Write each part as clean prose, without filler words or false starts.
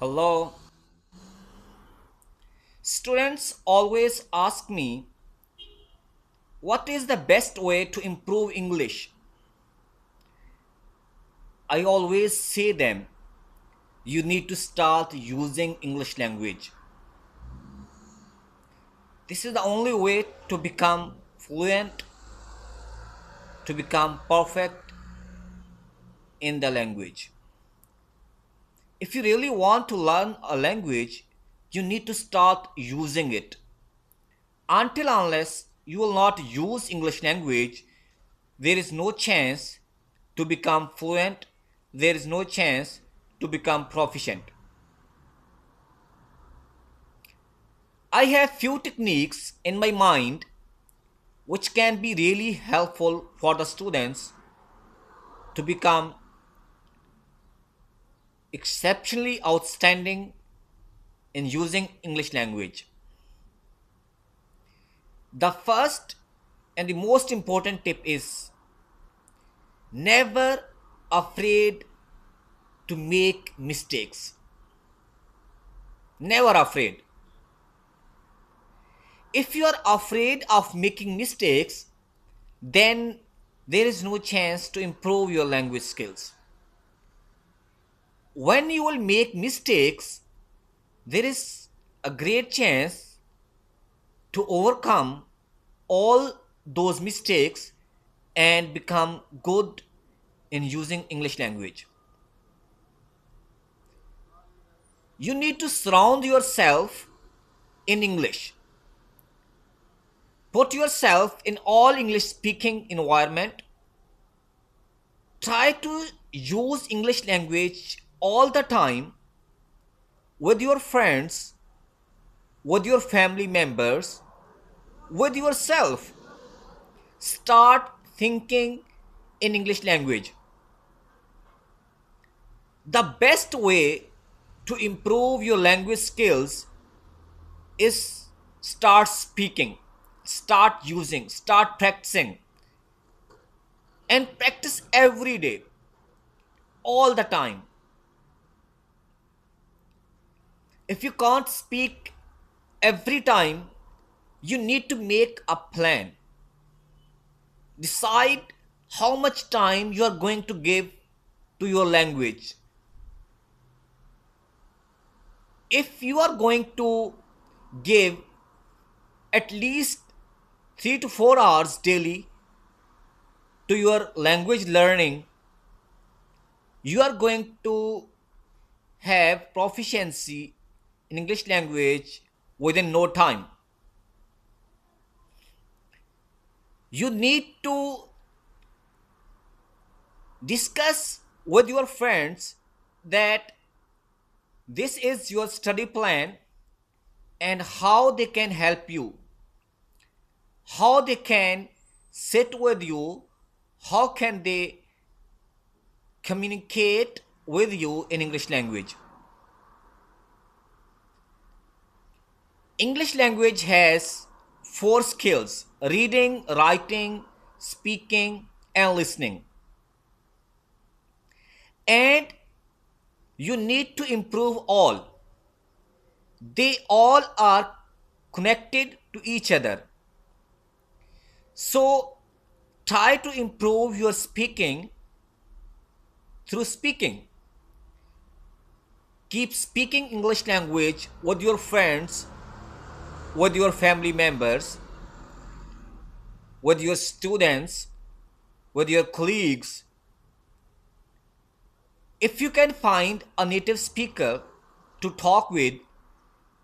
Hello. Students always ask me what is the best way to improve English. I always say them you need to start using English language. This is the only way to become fluent, to become perfect in the language. If you really want to learn a language, you need to start using it. Until unless you will not use English language, there is no chance to become fluent, there is no chance to become proficient. I have few techniques in my mind which can be really helpful for the students to become exceptionally outstanding in using English language. The first and the most important tip is never afraid to make mistakes. Never afraid. If you are afraid of making mistakes, then there is no chance to improve your language skills. When you will make mistakes, there is a great chance to overcome all those mistakes and become good in using English language. You need to surround yourself in English. Put yourself in all English speaking environment. Try to use English language all the time with your friends, with your family members, with yourself. Start thinking in English language. The best way to improve your language skills is start speaking, start using, start practicing, and practice every day, all the time. If you can't speak every time, you need to make a plan. Decide how much time you are going to give to your language. If you are going to give at least 3 to 4 hours daily to your language learning, you are going to have proficiency in English language within no time. You need to discuss with your friends that this is your study plan and how they can help you, how they can sit with you, how can they communicate with you in English language. English language has four skills: reading, writing, speaking, and listening. And you need to improve all. They all are connected to each other. So try to improve your speaking through speaking. Keep speaking English language with your friends, with your family members, with your students, with your colleagues. If you can find a native speaker to talk with,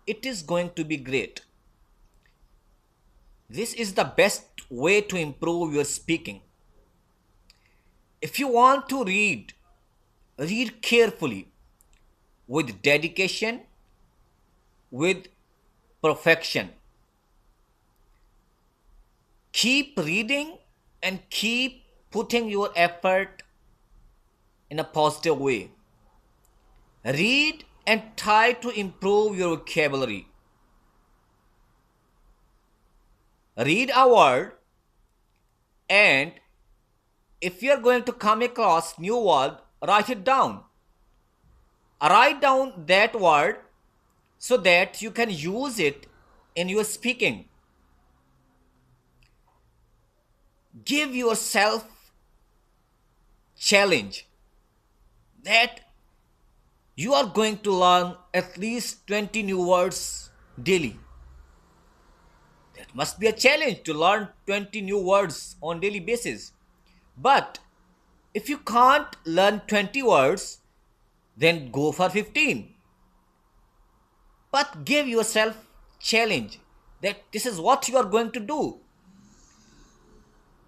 it is going to be great. This is the best way to improve your speaking. If you want to read, read carefully, with dedication, with perfection. Keep reading and keep putting your effort in a positive way. Read and try to improve your vocabulary. Read a word, and if you are going to come across new word, write it down. Write down that word so that you can use it in your speaking. Give yourself challenge that you are going to learn at least 20 new words daily. That must be a challenge to learn 20 new words on daily basis. But if you can't learn 20 words, then go for 15. But give yourself challenge that this is what you are going to do.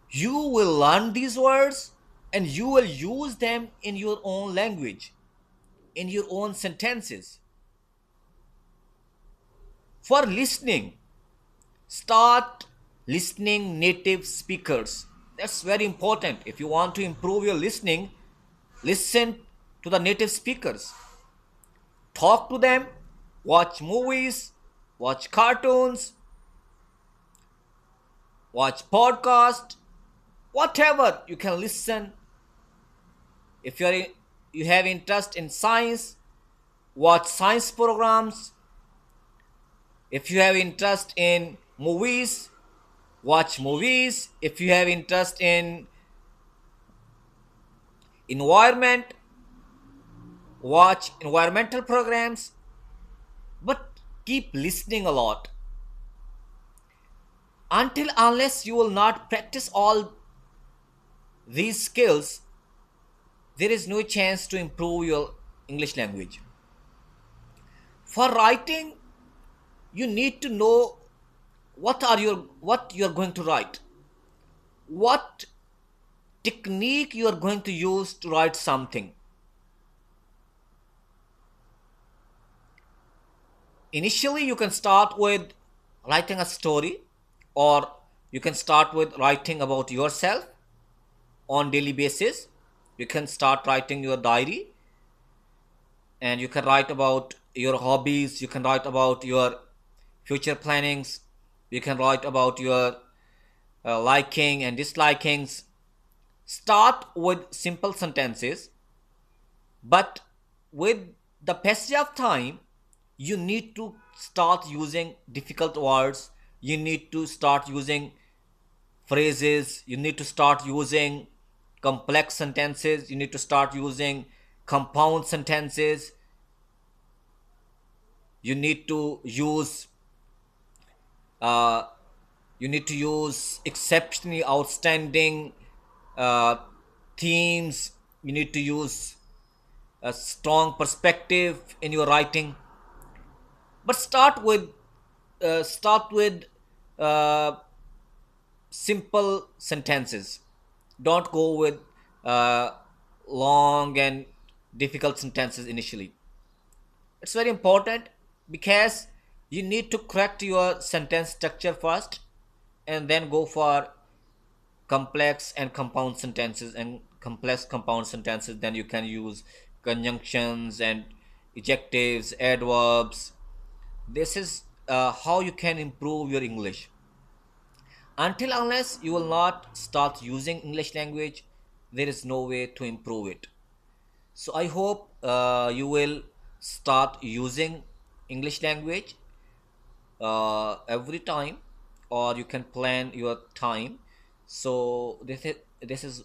You will learn these words and you will use them in your own language, in your own sentences. For listening, start listening native speakers. That's very important. If you want to improve your listening, listen to the native speakers. Talk to them, watch movies, watch cartoons, watch podcast, whatever you can listen. If you have interest in science, watch science programs. If you have interest in movies, watch movies. If you have interest in environment, watch environmental programs. But keep listening a lot. Until unless you will not practice all these skills, there is no chance to improve your English language. For writing, you need to know what you are going to write, what technique you are going to use to write something. Initially, you can start with writing a story, or you can start with writing about yourself on daily basis. You can start writing your diary, and you can write about your hobbies, you can write about your future plannings, you can write about your liking and dislikings. Start with simple sentences, but with the passage of time, you need to start using difficult words, you need to start using phrases, you need to start using complex sentences, you need to start using compound sentences, you need to use uh, you need to use exceptionally outstanding uh, themes, you need to use a strong perspective in your writing. But start with uh, simple sentences. Don't go with uh, long and difficult sentences initially. It's very important because you need to correct your sentence structure first and then go for complex and compound sentences, and complex compound sentences then you can use conjunctions and adjectives, adverbs. This is how you can improve your English. Until unless you will not start using English language, there is no way to improve it. So I hope you will start using English language every time, or you can plan your time. So this is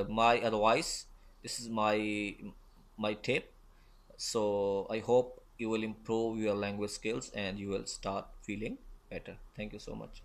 my advice, this is my tip. So I hope you will improve your language skills and you will start feeling better. Thank you so much.